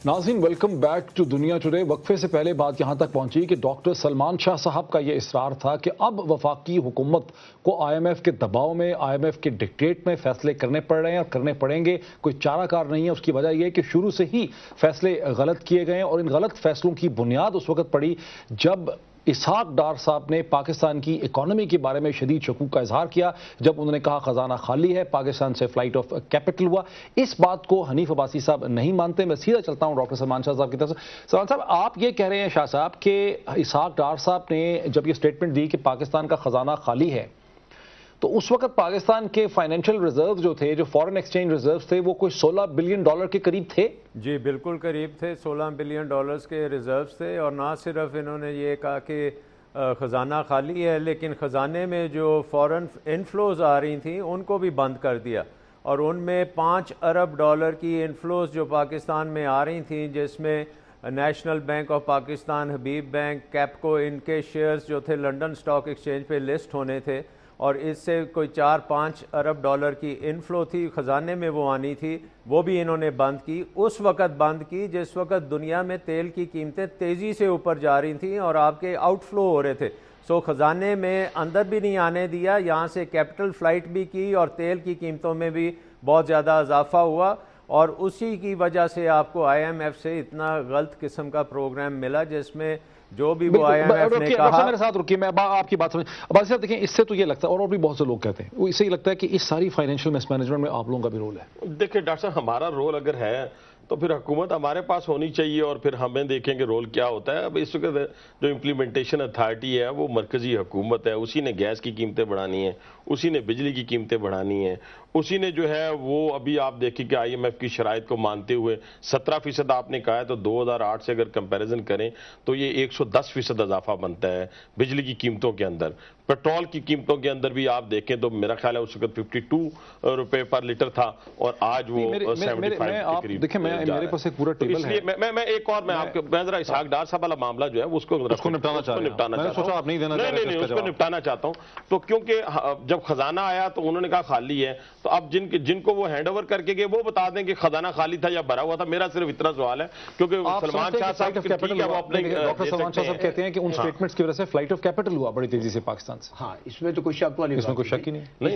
ناظرین welcome back to دنیا today. وقفے سے پہلے بات یہاں تک پہنچی کہ ڈاکٹر سلمان شاہ صاحب کا یہ اصرار تھا کہ اب وفاقی حکومت کو آئی ایم ایف کے دباؤ میں، آئی ایم ایف کے ڈکٹیٹ میں فیصلے کرنے پڑ رہے ہیں اور کرنے پڑیں گے، کوئی چارہ کار نہیں ہے۔ اس کی وجہ یہ ہے کہ شروع سے ہی فیصلے غلط کیے گئے اور ان غلط فیصلوں کی بنیاد اس وقت پڑی جب اسحاق ڈار صاحب نے پاکستان کی اکانومی کے بارے میں شدید شکوک کا اظہار کیا، جب انہوں نے کہا خزانہ خالی ہے، پاکستان سے فلائٹ آف کیپٹل ہوا۔ اس بات کو حنیف عباسی صاحب نہیں مانتے۔ میں سیدھا چلتا ہوں ڈاکٹر سلمان شاہ صاحب کی طرف سے۔ سلمان صاحب، آپ یہ کہہ رہے ہیں شاہ صاحب کہ اسحاق ڈار صاحب نے جب یہ سٹیٹمنٹ دی کہ پاکستان کا خزانہ خالی ہے تو اس وقت پاکستان کے فائنینشیل ریزرو جو تھے، جو فورن ایکسچینج ریزرو تھے، وہ کوئی $16 بلین کے قریب تھے؟ جی بالکل قریب تھے، $16 بلین کے ریزروز تھے، اور نہ صرف انہوں نے یہ کہا کہ خزانہ خالی ہے، لیکن خزانے میں جو فورن انفلوز آ رہی تھیں ان کو بھی بند کر دیا، اور ان میں $5 ارب کی انفلوز جو پاکستان میں آ رہی تھیں، جس میں نیشنل بینک آف پاکستان، حبیب بینک، کیپکو، ان کے شیئرز جو تھے لنڈن سٹاک ایکسچینج پہ لسٹ ہونے تھے، اور اس سے کوئی $4-5 ارب کی انفلو تھی خزانے میں وہ آنی تھی، وہ بھی انہوں نے بند کی۔ اس وقت بند کی جس وقت دنیا میں تیل کی قیمتیں تیزی سے اوپر جا رہی تھیں اور آپ کے آؤٹ فلو ہو رہے تھے، سو خزانے میں اندر بھی نہیں آنے دیا، یہاں سے کیپٹل فلائٹ بھی کی اور تیل کی قیمتوں میں بھی بہت زیادہ اضافہ ہوا، اور اسی کی وجہ سے آپ کو آئی ایم ایف سے اتنا غلط قسم کا پروگرام ملا، جس میں جو بھی وہ آئی ایم ایف نے کہا۔ میرے ساتھ رکیے، میں آپ کی بات سمجھ۔ عباسی صاحب دیکھیں، اس سے تو یہ لگتا ہے اور بھی بہت سے لوگ کہتے ہیں، وہ اس سے یہ لگتا ہے کہ اس ساری فائنینشیل مس مینجمنٹ میں آپ لوگوں کا بھی رول ہے۔ دیکھیں ڈاکٹر صاحب، ہمارا رول اگر ہے تو پھر حکومت ہمارے پاس ہونی چاہیے، اور پھر ہمیں دیکھیں کہ رول کیا ہوتا ہے۔ اب اس وقت جو امپلیمنٹیشن اتھارٹی ہے وہ مرکزی حکومت ہے، اسی نے گیس کی قیمتیں بڑھانی ہیں، اسی نے بجلی کی قیمتیں بڑھانی ہیں، اسی نے جو ہے وہ ابھی آپ دیکھیں کہ آئی ایم ایف کی شرائط کو مانتے ہوئے 17% آپ نے کہا ہے، تو 2008 سے اگر کمپیریزن کریں تو یہ 110% اضافہ بنتا ہے بجلی کی قیمتوں کے اندر۔ پیٹرول کی قیمتوں کے اندر بھی آپ دیکھیں تو میرا خیال ہے اس وقت $52 پر لیٹر تھا، اور آج وہ 75 کے قریب۔ دیکھیں میرے پاس ایک پورا ٹیبل ہے، میں ایک اور میں ذرا اسحاق ڈار صاحب والا معاملہ جو ہے اس کو نپٹانا چاہتا چاہتا ہوں۔ تو کیونکہ جب خزانہ آیا تو انہوں نے کہا خالی ہے، تو اب جن کو وہ ہینڈ اوور کر کے گئے وہ بتا دیں کہ خزانہ خالی تھا یا بھرا ہوا تھا۔ میرا صرف اتنا سوال ہے، کیونکہ سلمان شاہ صاحب ڈاکٹر سلمان شاہ صاحب کہتے ہیں کہ ان سٹیٹمنٹس کی وجہ سے فلائٹ آف کیپٹل ہوا بڑی تیزی سے پاکستان سے۔ ہاں، اس میں تو کوئی شک والی، اس میں کوئی شک ہی نہیں۔ میں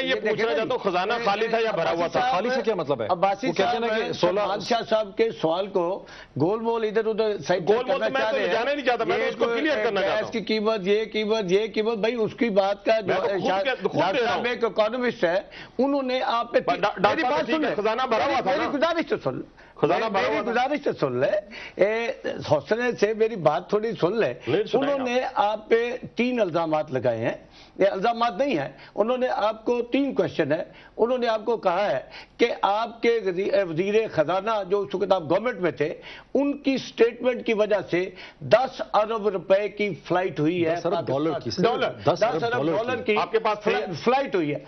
یہ پوچھنا چاہتا ہوں خزانہ خالی تھا یا بھرا ہوا تھا؟ خالی سے کیا مطلب ہے؟ عباسی صاحب سلمان شاہ صاحب کے سوال کو گول مول ادھر ادھر سائڈ کرنا چاہ رہے ہیں۔ نہیں چاہتا، میں اس کو کلیئر کرنا چاہتا ہوں۔ گیس کی قیمت، یہ قیمت، یہ قیمت، بھائی اس کی بات کا جو ڈاکٹر صاحب ایک اکانومسٹ ہے، انہوں نے آپ پہ میری بات سن لیں، خزانہ بھرا ہوا تھا، میری گزارش تو سن لے، حوصلے سے میری بات تھوڑی سن لے۔ انہوں نے آپ پہ 3 الزامات لگائے ہیں، یہ الزامات نہیں ہیں، انہوں نے آپ کو 3 کوشچن ہے، انہوں نے آپ کو کہا ہے کہ آپ کے وزیر خزانہ جو اس وقت آپ گورنمنٹ میں تھے، ان کی سٹیٹمنٹ کی وجہ سے $10 ارب کی فلائٹ ہوئی ہے، $10 ارب کی آپ کے پاس فلائٹ ہوئی ہے۔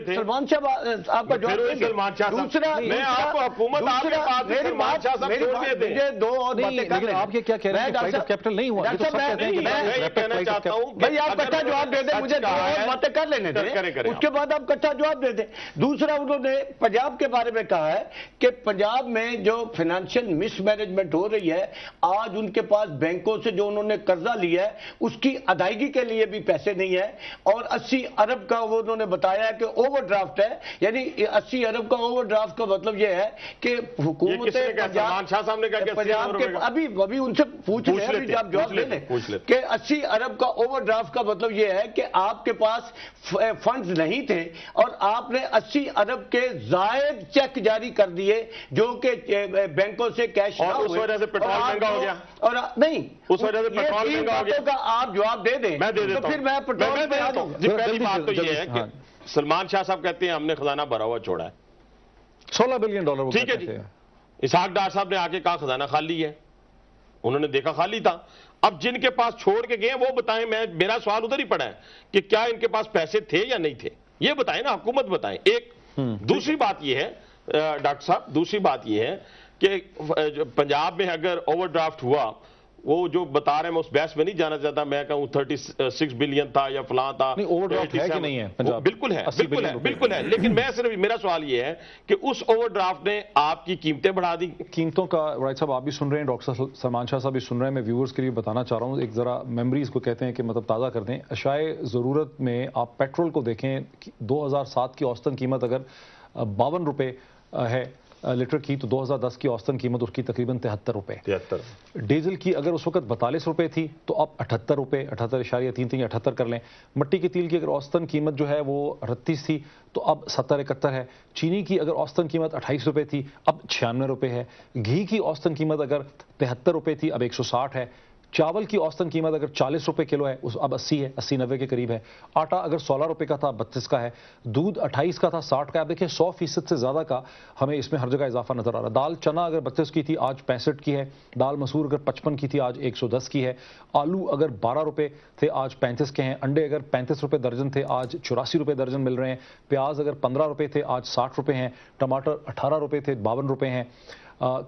سلمان شاہ آپ کا جواب دیں گے؟ دوسرا میری بات، مجھے 2 اور باتیں کر لیں۔ آپ یہ کیا کہہ رہے ہیں کہ فلائٹ آف کیپٹل نہیں ہوا؟ بھائی آپ کچھا جواب دے دیں، مجھے 2 اور باتیں کر لینے دیں، اس کے بعد آپ کچھا جواب دے دیں۔ دوسرا انہوں نے پنجاب کے بارے میں کہا ہے کہ پنجاب میں جو فائنینشیل مس مینجمنٹ ہو رہی ہے، آج ان کے پاس بینکوں سے جو انہوں نے قرضہ لیا ہے اس کی ادائیگی کے لیے بھی پیسے نہیں ہیں، اور 80 ارب کا وہ انہوں نے بتایا کہ اوور ڈرافٹ ہے، یعنی 80 ارب کا اوور ڈرافٹ کا مطلب یہ ہے کہ حکومت پنجاب کے ابھی ان سے پوچھ لیں، ابھی آپ جواب لے لیں کہ 80 ارب کا اوور ڈرافٹ کا مطلب یہ ہے کہ آپ کے پاس فنڈز نہیں تھے اور آپ نے 80 ارب کے زائد چیک جاری کر دیے جو کہ بینکوں سے کیش نہ ہوئے، اور اس وجہ سے پیٹرول مہنگا ہو گیا، اور نہیں اس وجہ سے پیٹرول مہنگا ہو گیا۔ آپ جواب دے دیں تو پھر میں پیٹرول پہ آ جاؤں۔ پہلی بات تو یہ ہے کہ سلمان شاہ صاحب کہتے ہیں ہم نے خزانہ بھرا ہوا چھوڑا ہے، $16 بلین۔ ٹھیک ہے جی۔ اسحاق ڈار صاحب نے آ کے کہا خزانہ خالی ہے، انہوں نے دیکھا خالی تھا۔ اب جن کے پاس چھوڑ کے گئے وہ بتائیں، میرا سوال ادھر ہی پڑا ہے کہ کیا ان کے پاس پیسے تھے یا نہیں تھے، یہ بتائیں نا، حکومت بتائیں۔ ایک دوسری بات یہ ہے ڈاکٹر صاحب، دوسری بات یہ ہے کہ پنجاب میں اگر اوور ڈرافٹ ہوا، وہ جو بتا رہے ہیں میں اس بحث میں نہیں جانا چاہتا. میں کہوں 36 بلین تھا یا فلاں تھا. اوور ڈرافٹ ہے کہ نہیں ہے پنجاب؟ بالکل ہے, بالکل ہے. لیکن میں صرف میرا سوال یہ ہے کہ اس اوور ڈرافٹ نے آپ کی قیمتیں بڑھا دی. قیمتوں کا رائٹ صاحب آپ بھی سن رہے ہیں, ڈاکٹر سلمان شاہ صاحب بھی سن رہے ہیں. میں ویورز کے لیے بتانا چاہ رہا ہوں, ایک ذرا میموریز کو کہتے ہیں کہ مطلب تازہ کر دیں. اشیائے ضرورت میں آپ پیٹرول کو دیکھیں, 2007 کی اوسطن قیمت اگر 52 روپے ہے لیٹر کی, تو 2010 کی اوسطن قیمت اس کی تقریباً 73 روپے. ڈیزل کی اگر اس وقت 42 روپے تھی تو اب 78 روپے, 78.33 یا 78 کر لیں. مٹی کے تیل کی اگر اوسطن قیمت جو ہے وہ 38 تھی تو اب 70-71 ہے. چینی کی اگر اوسطن قیمت 28 روپے تھی اب 96 روپے ہے. گھی کی اوسطن قیمت اگر 73 روپے تھی اب 160 ہے. چاول کی اوسطن قیمت اگر 40 روپے کلو ہے اب 80 ہے, 80-90 کے قریب ہے. آٹا اگر 16 روپے کا تھا 32 کا ہے. دودھ 28 کا تھا 60 کا ہے. اب دیکھیں 100% سے زیادہ کا ہمیں اس میں ہر جگہ اضافہ نظر آ رہا ہے. دال چنا اگر 32 کی تھی آج 65 کی ہے. دال مسور اگر 55 کی تھی آج 110 کی ہے. آلو اگر 12 روپے تھے آج 35 کے ہیں. انڈے اگر 35 روپے درجن تھے آج 84 روپے درجن مل رہے ہیں. پیاز اگر 15 روپے تھے آج 60 روپے ہیں. ٹماٹر 18 روپے تھے 52 روپے ہیں.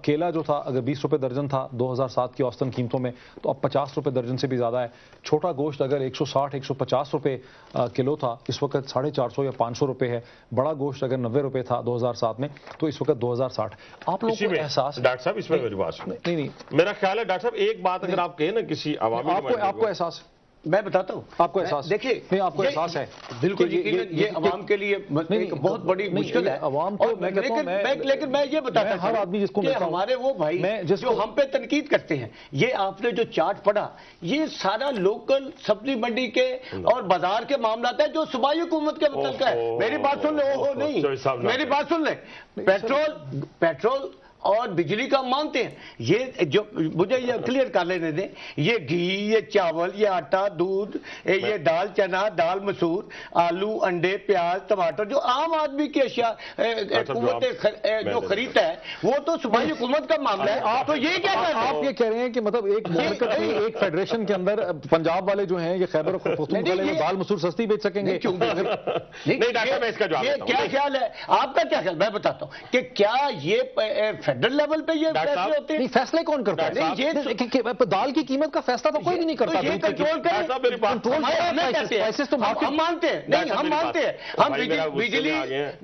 کیلا جو تھا اگر 20 روپے درجن تھا 2007 کی اوسطن قیمتوں میں تو اب 50 روپے درجن سے بھی زیادہ ہے. چھوٹا گوشت اگر 160-150 روپے کلو تھا اس وقت 450 یا 500 روپے ہے. بڑا گوشت اگر 90 روپے تھا 2007 میں تو اس وقت 2060. آپ لوگوں کو احساس, ڈاکٹر صاحب اس میں میری بات نہیں, میرا خیال ہے ڈاکٹر صاحب ایک بات اگر آپ کہیں نا کسی عوامی, آپ کو احساس, میں بتاتا ہوں آپ کو احساس, دیکھیے نہیں آپ کو احساس ہے بالکل یہ عوام کے لیے بہت بڑی مشکل ہے. عوام کو میں کہتا ہوں, لیکن میں یہ بتاتا ہوں ہر آدمی جس کو کہ ہمارے وہ بھائی جو ہم پہ تنقید کرتے ہیں, یہ آپ نے جو چارٹ پڑھا یہ سارا لوکل سبزی منڈی کے اور بازار کے معاملات ہیں جو صوبائی حکومت کے متعلق ہے. میری بات سن لیں, نہیں میری بات سن لیں. پیٹرول اور بجلی کا مانتے ہیں, یہ جو مجھے یہ کلیئر کر لینے دیں, یہ گھی, یہ چاول, یہ آٹا, دودھ, یہ دال چنا, دال مسور, آلو, انڈے, پیاز, ٹماٹر, جو عام آدمی کی اشیاء حکومت جو خریدتا ہے وہ تو صوبائی حکومت کا معاملہ ہے. تو یہ کیا کر رہے ہیں, آپ یہ کہہ رہے ہیں کہ مطلب ایک مملکت میں ایک فیڈریشن کے اندر پنجاب والے جو ہیں یہ خیبر پختونخوا والے دال مسور سستی بیچ سکیں گے؟ یہ کیا خیال ہے آپ کا, کیا خیال میں بتاتا ہوں کہ کیا یہ فیڈرل لیول پہ یہ فیصلے ہوتے ہیں؟ فیصلے کون کرتا ہے؟ دال کی قیمت کا فیصلہ تو کوئی بھی نہیں کرتا. یہ کنٹرول کریں, ہم مانتے ہیں, نہیں ہم مانتے ہیں, ہم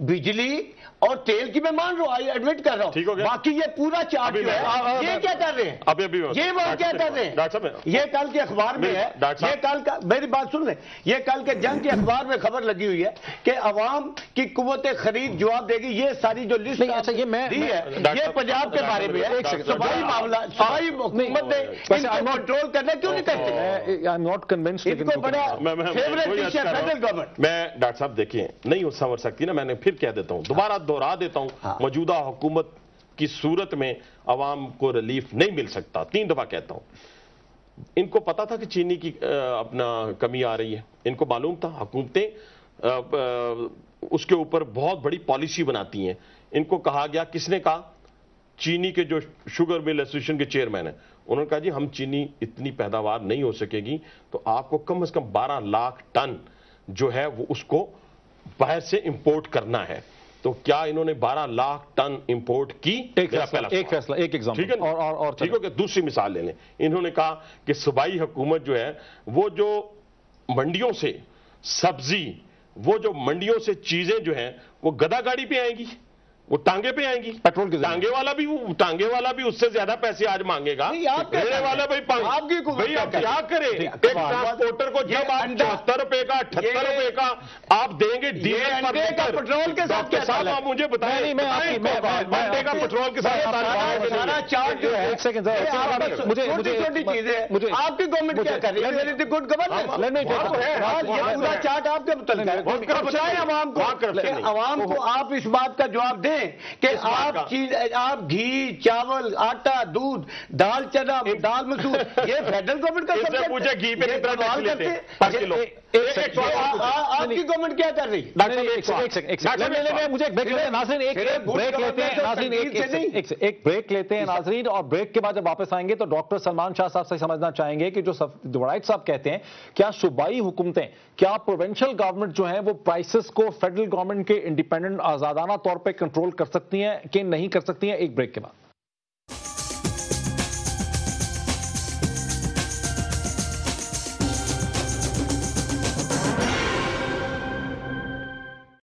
بجلی اور تیل کی میں مان رہا ہوں, ایڈمٹ کر رہا ہوں. باقی یہ پورا چارٹ جو ہے یہ کیا کر رہے ہیں, یہ بات کیا کر رہے ہیں, یہ کل کے اخبار میں ہے, یہ کل کا, میری بات سن لیں, یہ کل کے جنگ کے اخبار میں خبر لگی ہوئی ہے کہ عوام کی قوت خرید جواب دے گی. یہ ساری جو لسٹ دی ہے یہ پنجاب کے بارے میں ہے. صوبائی معاملہ, صوبائی حکومت نے کنٹرول کرنا کیوں نہیں کرتے؟ ان کو بڑا فیوریٹ ڈش ہے فیڈرل گورنمنٹ. میں ڈاکٹر صاحب دیکھیں نہیں سمجھ سکتی نا, میں نے پھر کہہ دیتا ہوں, دوبارہ دوہرا دیتا ہوں, موجودہ حکومت کی صورت میں عوام کو ریلیف نہیں مل سکتا. 3 دفعہ کہتا ہوں. ان کو پتا تھا کہ چینی کی اپنا کمی آ رہی ہے, ان کو معلوم تھا. حکومتیں اس کے اوپر بہت بڑی پالیسی بناتی ہیں. ان کو کہا گیا, کس نے کہا, چینی کے جو شوگر مل ایسوسیشن کے چیئرمین ہیں, انہوں نے کہا جی ہم چینی اتنی پیداوار نہیں ہو سکے گی تو آپ کو کم از کم 12 لاکھ ٹن جو ہے وہ اس کو باہر سے امپورٹ کرنا ہے. تو کیا انہوں نے 12 لاکھ ٹن امپورٹ کی؟ ایک فیصلہ, ایک ایگزامپل. ٹھیک ہے, اور ٹھیک ہے کہ دوسری مثال لے لیں. انہوں نے کہا کہ صوبائی حکومت جو ہے وہ جو منڈیوں سے سبزی, وہ جو منڈیوں سے چیزیں جو ہیں وہ گدا گاڑی پہ آئیں گی, وہ ٹانگے پہ آئیں گی. پیٹرول کے ٹانگے والا بھی اس سے زیادہ پیسے آج مانگے گا. ریڑے والا بھائی آپ کیا کرے, ایک ٹرانسپورٹر کو جب آپ 74 روپے کا 78 روپے کا آپ دیں گے ڈیزل پر لیٹر, پیٹرول کے ساتھ آپ مجھے بتائیں انڈے کا پیٹرول کے ساتھ سارا چارٹ جو ہے آپ کی گورنمنٹ کیا کر رہی ہے, گڈ گورننس, یہ پورا چارٹ آپ کے متعلق ہے. عوام کو آپ اس بات کا جواب دیں کہ آپ گھی, چاول, آٹا, دودھ, دال چنا, دال مسور, یہ فیڈرل گورنمنٹ کا سبجیکٹ ہے. مجھے گھی پہ استعمال کرتے آپ کی گورنمنٹ کیا کر رہی ہے؟ مجھے ایک بریک لیتے ہیں ناظرین, اور بریک کے بعد جب واپس آئیں گے تو ڈاکٹر سلمان شاہ صاحب سے سمجھنا چاہیں گے کہ جو رائٹ صاحب کہتے ہیں کیا صوبائی حکومتیں, کیا پروونشل گورنمنٹ جو ہیں وہ پرائسز کو فیڈرل گورنمنٹ کے انڈیپینڈنٹ آزادانہ طور پہ کنٹرول کر سکتی ہیں کہ نہیں کر سکتی ہیں. ایک بریک کے بعد.